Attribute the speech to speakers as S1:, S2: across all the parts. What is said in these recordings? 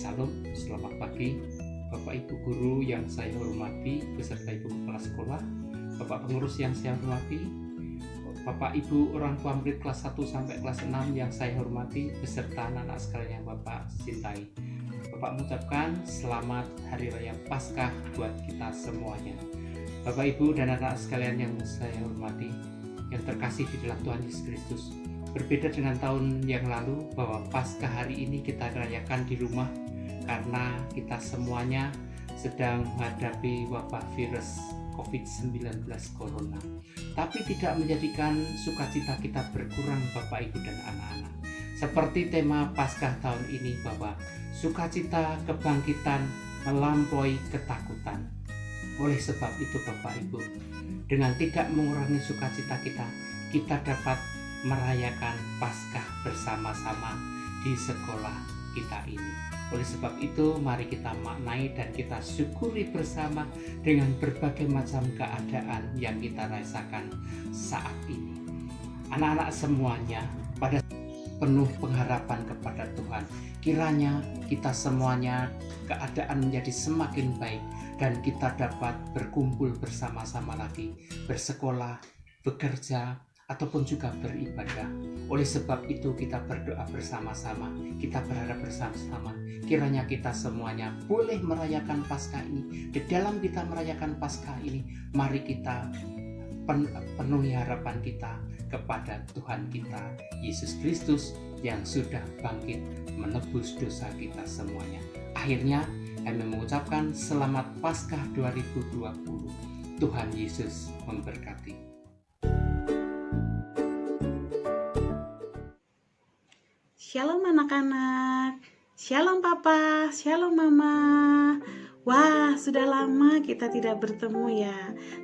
S1: Salam, selamat pagi Bapak Ibu Guru yang saya hormati, beserta Ibu Kepala Sekolah, Bapak Pengurus yang saya hormati, Bapak Ibu orang tua murid kelas 1 sampai kelas 6 yang saya hormati, beserta anak-anak sekalian yang Bapak cintai. Bapak mengucapkan selamat Hari Raya Paskah buat kita semuanya. Bapak Ibu dan anak-anak sekalian yang saya hormati, yang terkasih di dalam Tuhan Yesus Kristus. Berbeda dengan tahun yang lalu bahwa Paskah hari ini kita rayakan di rumah karena kita semuanya sedang menghadapi wabah virus COVID-19 Corona. Tapi tidak menjadikan sukacita kita berkurang Bapak Ibu dan anak-anak. Seperti tema Paskah tahun ini bahwa sukacita kebangkitan melampaui ketakutan. Oleh sebab itu Bapak Ibu, dengan tidak mengurangi sukacita kita dapat merayakan Paskah bersama-sama di sekolah kita ini. Oleh sebab itu, mari kita maknai dan kita syukuri bersama dengan berbagai macam keadaan yang kita rasakan saat ini. Anak-anak semuanya pada penuh pengharapan kepada Tuhan. Kiranya kita semuanya keadaan menjadi semakin baik dan kita dapat berkumpul bersama-sama lagi, bersekolah, bekerja, ataupun juga beribadah. Oleh sebab itu kita berdoa bersama-sama, kita berharap bersama-sama kiranya kita semuanya boleh merayakan Paskah ini. Di dalam kita merayakan Paskah ini, mari kita penuhi harapan kita kepada Tuhan kita Yesus Kristus yang sudah bangkit menebus dosa kita semuanya. Akhirnya kami mengucapkan selamat Paskah 2020. Tuhan Yesus memberkati.
S2: Shalom anak-anak, shalom papa, shalom mama. Wah, sudah lama kita tidak bertemu ya.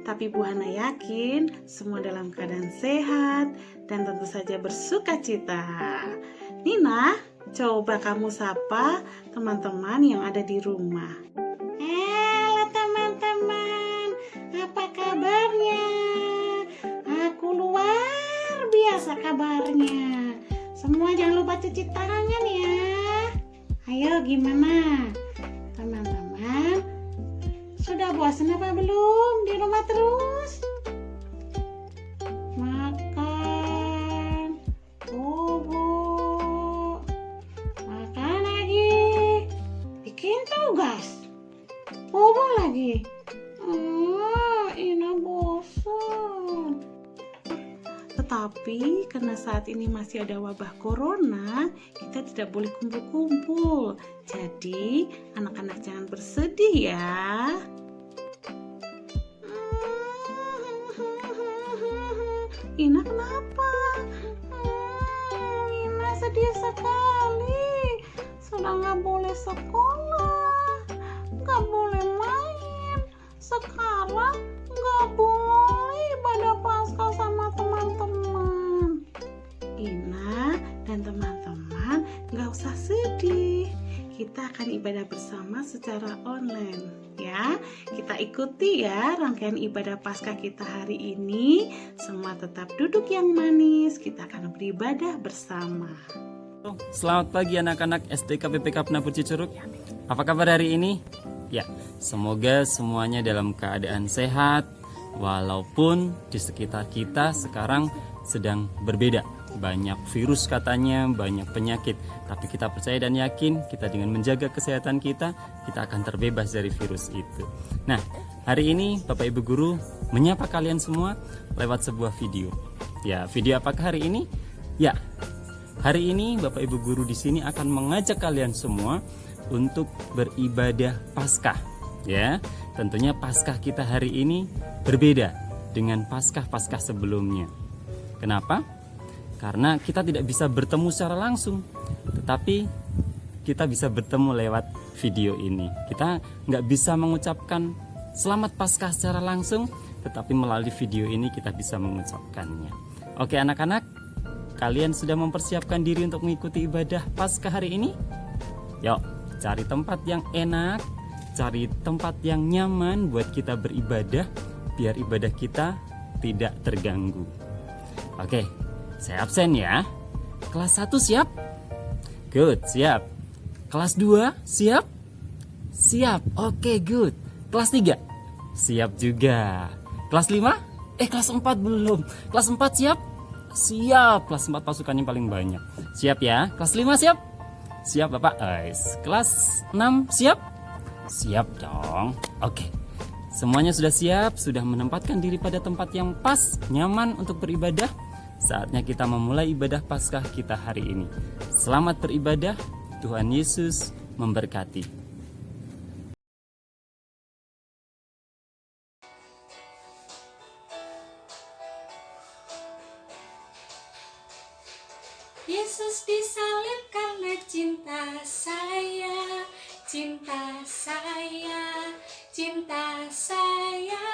S2: Tapi Bu Hana yakin semua dalam keadaan sehat dan tentu saja bersuka cita. Nina, coba kamu sapa teman-teman yang ada di rumah. Halo teman-teman, apa kabarnya? Aku luar biasa kabarnya. Semua jangan lupa cuci tangan ya. Ayo gimana? Teman-teman, sudah bosan apa belum di rumah terus? Makan, bubuk, makan lagi, bikin tugas, bubuk lagi. Ina bosan. Tetapi karena saat ini masih ada wabah corona, kita tidak boleh kumpul-kumpul. Jadi anak-anak jangan bersedih ya. Ina kenapa? Ina sedih sekali. Sudah nggak boleh sekolah, nggak boleh main. Sekarang nggak boleh ibadah Paskah sama teman-teman. Ina dan teman-teman nggak usah sedih. Kita akan ibadah bersama secara online ya. Kita ikuti ya rangkaian ibadah Paskah kita hari ini. Semua tetap duduk yang manis. Kita akan beribadah bersama.
S3: Selamat pagi anak-anak STK PPK Penapur Cicurug. Apa kabar hari ini? Ya, semoga semuanya dalam keadaan sehat. Walaupun di sekitar kita sekarang sedang berbeda. Banyak virus katanya, banyak penyakit. Tapi kita percaya dan yakin kita dengan menjaga kesehatan kita akan terbebas dari virus itu. Nah, hari ini Bapak Ibu Guru menyapa kalian semua lewat sebuah video. Ya, video apakah hari ini? Ya, hari ini Bapak Ibu Guru di sini akan mengajak kalian semua untuk beribadah Paskah. Ya, tentunya Paskah kita hari ini berbeda dengan Paskah-Paskah sebelumnya. Kenapa? Karena kita tidak bisa bertemu secara langsung, tetapi kita bisa bertemu lewat video ini. Kita nggak bisa mengucapkan selamat Paskah secara langsung, tetapi melalui video ini kita bisa mengucapkannya. Oke anak-anak, kalian sudah mempersiapkan diri untuk mengikuti ibadah Paskah hari ini? Yuk, cari tempat yang enak, cari tempat yang nyaman buat kita beribadah, biar ibadah kita tidak terganggu. Oke, saya absen ya. Kelas 1 siap? Good, siap. Kelas 2, siap? Siap, oke, good. Kelas 3? Siap juga. Kelas 5? Kelas 4 belum. Kelas 4 siap? Siap, kelas 4 pasukannya paling banyak. Siap ya? Kelas 5 siap? Siap Bapak. Kelas 6 siap? Siap dong. Oke. Semuanya sudah siap, sudah menempatkan diri pada tempat yang pas, nyaman untuk beribadah. Saatnya kita memulai ibadah Paskah kita hari ini. Selamat beribadah, Tuhan Yesus memberkati.
S4: Yesus disalib karena cinta saya, cinta saya, cinta saya.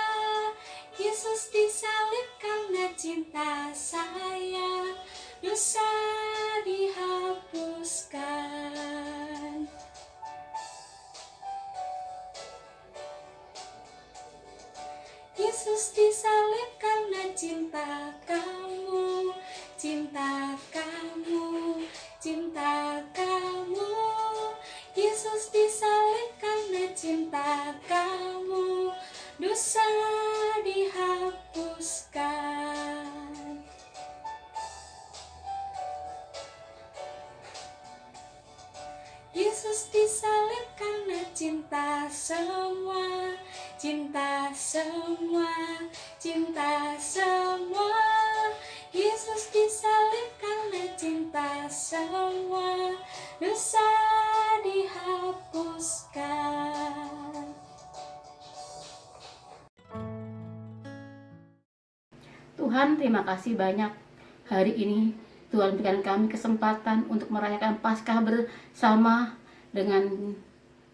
S4: Yesus disalib karena cinta saya, dosa dihapuskan. Yesus disalib karena cinta kamu, cinta kamu, cinta kamu. Yesus disalib karena cinta kamu, dosa dihapuskan. Yesus disalib karena cinta semua, cinta semua, cinta semua. Yesus disalib karena cinta semua, dosa dihapuskan.
S5: Tuhan, terima kasih banyak hari ini. Tuhan berikan kami kesempatan untuk merayakan Paskah bersama dengan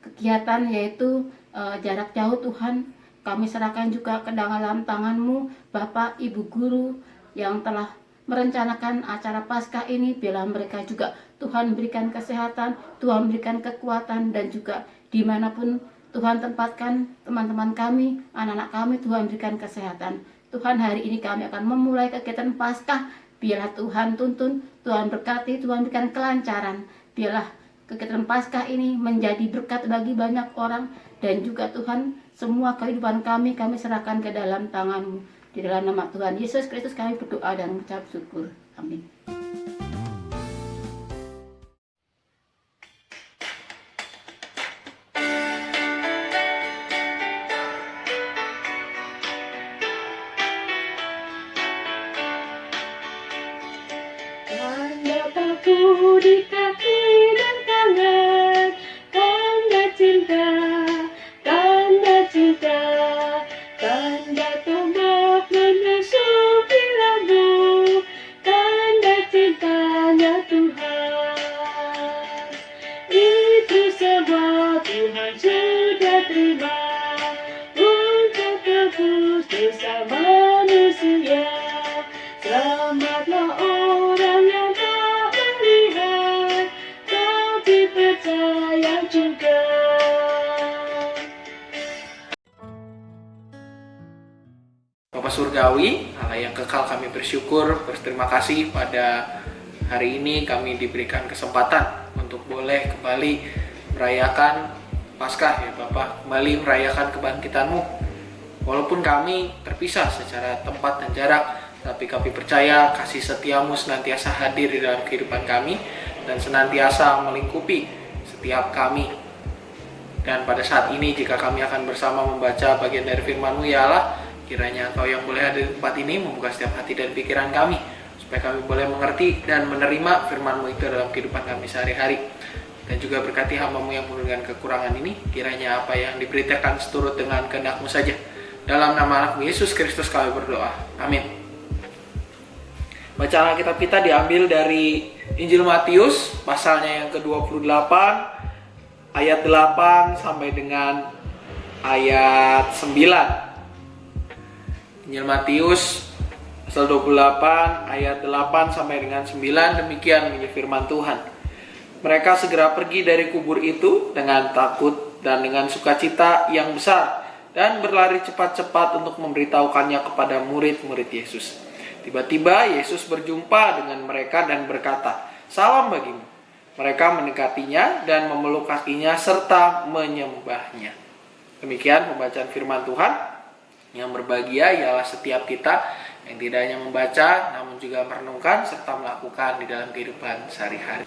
S5: kegiatan yaitu jarak jauh. Tuhan, kami serahkan juga ke dalam tangan-Mu, Bapak, Ibu guru yang telah merencanakan acara Paskah ini. Biarlah mereka juga Tuhan berikan kesehatan, Tuhan berikan kekuatan, dan juga dimanapun Tuhan tempatkan teman-teman kami, anak-anak kami, Tuhan berikan kesehatan. Tuhan, hari ini kami akan memulai kegiatan Paskah. Biarlah Tuhan tuntun, Tuhan berkati, Tuhan berikan kelancaran. Biarlah kegiatan Paskah ini menjadi berkat bagi banyak orang. Dan juga Tuhan, semua kehidupan kami serahkan ke dalam tangan-Mu. Di dalam nama Tuhan Yesus Kristus kami berdoa dan mengucap syukur. Amin.
S4: Tanda paku di kaki dan tangan, tanda cinta, tanda cinta, tanda tombak menyusupi lambung, tanda cintanya Tuhan. Itu semua Tuhan sudah terima untuk tebus dosa manusia. Selamatlah orang yang tak melihat, tapi percaya juga.
S6: Bapak Surgawi, Allah yang kekal, kami bersyukur, berterima kasih pada hari ini kami diberikan kesempatan untuk boleh kembali merayakan Paskah ya Bapak, kembali merayakan kebangkitan-Mu. Walaupun kami terpisah secara tempat dan jarak, tapi kami percaya kasih setia-Mu senantiasa hadir di dalam kehidupan kami dan senantiasa melingkupi setiap kami. Dan pada saat ini jika kami akan bersama membaca bagian dari firman-Mu ya Allah, kiranya Engkau yang boleh hadir di tempat ini membuka setiap hati dan pikiran kami, supaya kami boleh mengerti dan menerima firman-Mu itu dalam kehidupan kami sehari-hari. Dan juga berkati hamba-Mu yang penuh dengan kekurangan ini, kiranya apa yang diberitakan seturut dengan kehendak-Mu saja. Dalam nama anak-Mu Yesus Kristus kami berdoa. Amin. Bacaan Alkitab kita diambil dari Injil Matius, pasalnya yang ke-28, ayat 8 sampai dengan ayat 9. Injil Matius, pasal 28, ayat 8 sampai dengan 9, demikian bunyi firman Tuhan. Mereka segera pergi dari kubur itu dengan takut dan dengan sukacita yang besar, dan berlari cepat-cepat untuk memberitahukannya kepada murid-murid Yesus. Tiba-tiba Yesus berjumpa dengan mereka dan berkata, "Salam bagimu." Mereka mendekatinya dan memeluk kakinya serta menyembahnya. Demikian pembacaan firman Tuhan. Yang berbahagia ialah setiap kita yang tidak hanya membaca, namun juga merenungkan serta melakukan di dalam kehidupan sehari-hari.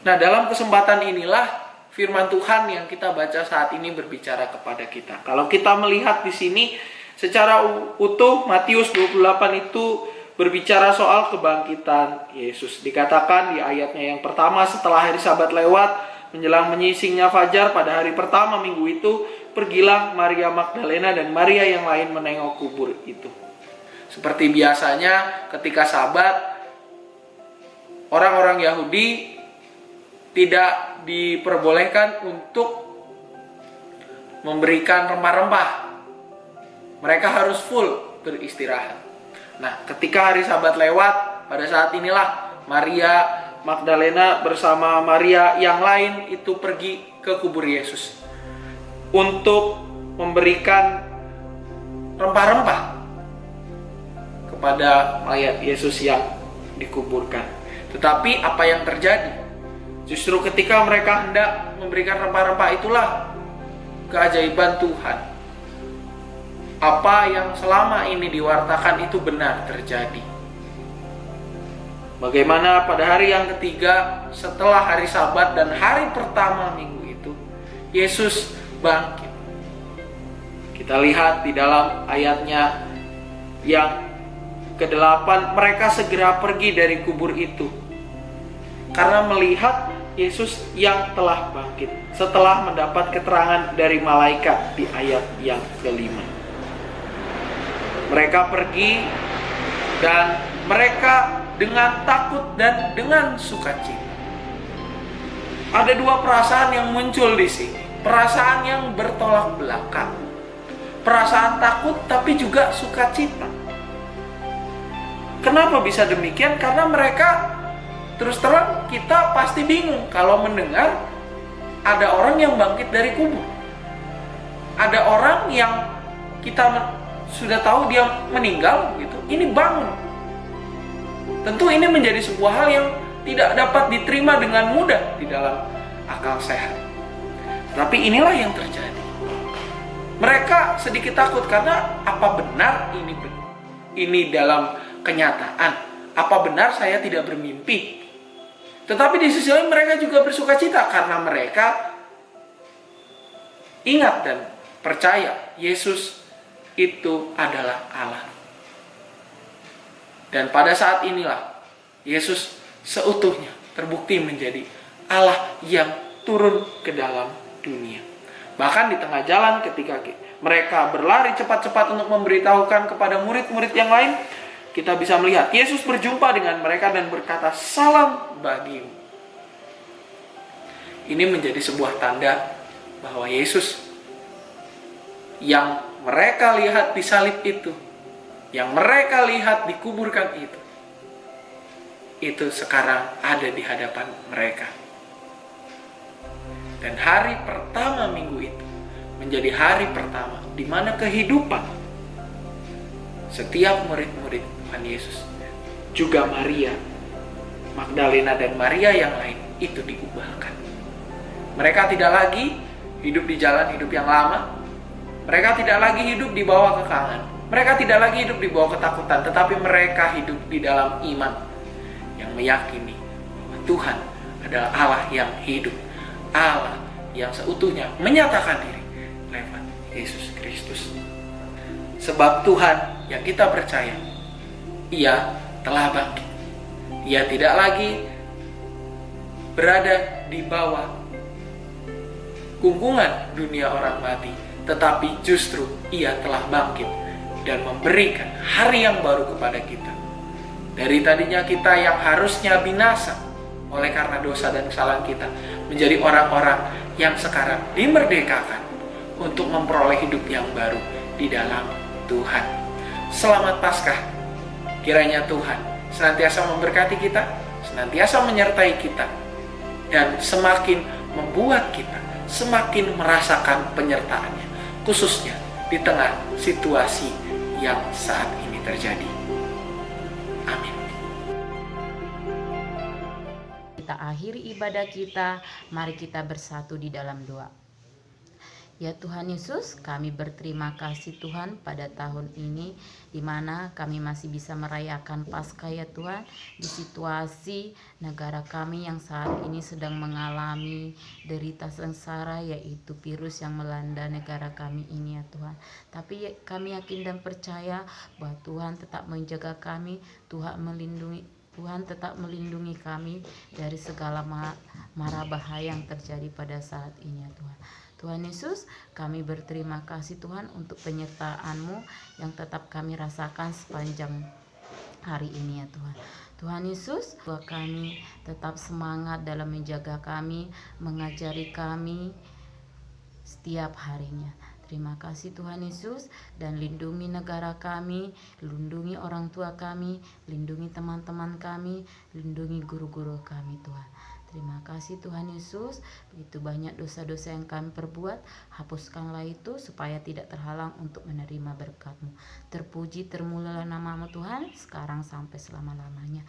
S6: Nah, dalam kesempatan inilah firman Tuhan yang kita baca saat ini berbicara kepada kita. Kalau kita melihat di sini secara utuh, Matius 28 itu berbicara soal kebangkitan Yesus. Dikatakan di ayatnya yang pertama, setelah hari Sabat lewat, menjelang menyisingnya fajar pada hari pertama minggu itu, pergilah Maria Magdalena dan Maria yang lain menengok kubur itu. Seperti biasanya ketika Sabat, orang-orang Yahudi tidak diperbolehkan untuk memberikan rempah-rempah. Mereka harus full beristirahat. Nah, ketika hari Sabat lewat, pada saat inilah Maria Magdalena bersama Maria yang lain itu pergi ke kubur Yesus untuk memberikan rempah-rempah kepada mayat Yesus yang dikuburkan. Tetapi apa yang terjadi? Justru ketika mereka hendak memberikan rempah-rempah, itulah keajaiban Tuhan. Apa yang selama ini diwartakan itu benar terjadi. Bagaimana pada hari yang ketiga setelah hari Sabat dan hari pertama minggu itu, Yesus bangkit. Kita lihat di dalam ayatnya yang ke-8, mereka segera pergi dari kubur itu karena melihat Yesus yang telah bangkit setelah mendapat keterangan dari malaikat di ayat yang ke-5. Mereka pergi dan mereka dengan takut dan dengan sukacita. Ada dua perasaan yang muncul di sini. Perasaan yang bertolak belakang. Perasaan takut tapi juga sukacita. Kenapa bisa demikian? Karena mereka, terus terang kita pasti bingung kalau mendengar ada orang yang bangkit dari kubur. Ada orang yang kita sudah tahu dia meninggal gitu, ini bangun. Tentu ini menjadi sebuah hal yang tidak dapat diterima dengan mudah di dalam akal sehat. Tapi inilah yang terjadi. Mereka sedikit takut karena apa benar ini dalam kenyataan? Apa benar saya tidak bermimpi? Tetapi di sisi lain mereka juga bersukacita karena mereka ingat dan percaya Yesus itu adalah Allah. Dan pada saat inilah Yesus seutuhnya terbukti menjadi Allah yang turun ke dalam dunia. Bahkan di tengah jalan ketika mereka berlari cepat-cepat untuk memberitahukan kepada murid-murid yang lain, kita bisa melihat Yesus berjumpa dengan mereka dan berkata, "Salam bagimu." Ini menjadi sebuah tanda bahwa Yesus yang mereka lihat disalib itu, yang mereka lihat dikuburkan itu sekarang ada di hadapan mereka. Dan hari pertama minggu itu menjadi hari pertama di mana kehidupan setiap murid-murid Tuhan Yesus, juga Maria Magdalena dan Maria yang lain itu diubahkan. Mereka tidak lagi hidup di jalan hidup yang lama. Mereka tidak lagi hidup di bawah kekangan. Mereka tidak lagi hidup di bawah ketakutan, tetapi mereka hidup di dalam iman yang meyakini bahwa Tuhan adalah Allah yang hidup, Allah yang seutuhnya menyatakan diri lewat Yesus Kristus. Sebab Tuhan yang kita percaya, Ia telah bangkit. Ia tidak lagi berada di bawah gungkungan dunia orang mati, tetapi justru Ia telah bangkit dan memberikan hari yang baru kepada kita. Dari tadinya kita yang harusnya binasa oleh karena dosa dan kesalahan kita, menjadi orang-orang yang sekarang dimerdekakan untuk memperoleh hidup yang baru di dalam Tuhan. Selamat Paskah. Kiranya Tuhan senantiasa memberkati kita, senantiasa menyertai kita, dan semakin membuat kita semakin merasakan penyertaannya, khususnya di tengah situasi yang saat ini terjadi. Amin.
S7: Kita kita akhiri ibadah kita, mari kita bersatu di dalam doa. Ya Tuhan Yesus, kami berterima kasih Tuhan pada tahun ini di mana kami masih bisa merayakan Paskah ya Tuhan, di situasi negara kami yang saat ini sedang mengalami derita sengsara, yaitu virus yang melanda negara kami ini ya Tuhan. Tapi kami yakin dan percaya bahwa Tuhan tetap menjaga kami, Tuhan tetap melindungi kami dari segala mara bahaya yang terjadi pada saat ini ya Tuhan. Tuhan Yesus, kami berterima kasih Tuhan untuk penyertaan-Mu yang tetap kami rasakan sepanjang hari ini ya Tuhan. Tuhan Yesus, bahwa kami tetap semangat dalam menjaga kami, mengajari kami setiap harinya. Terima kasih Tuhan Yesus, dan lindungi negara kami, lindungi orang tua kami, lindungi teman-teman kami, lindungi guru-guru kami Tuhan. Terima kasih Tuhan Yesus, begitu banyak dosa-dosa yang kami perbuat, hapuskanlah itu supaya tidak terhalang untuk menerima berkat-Mu. Terpuji, termulialah nama-Mu Tuhan, sekarang sampai selama-lamanya.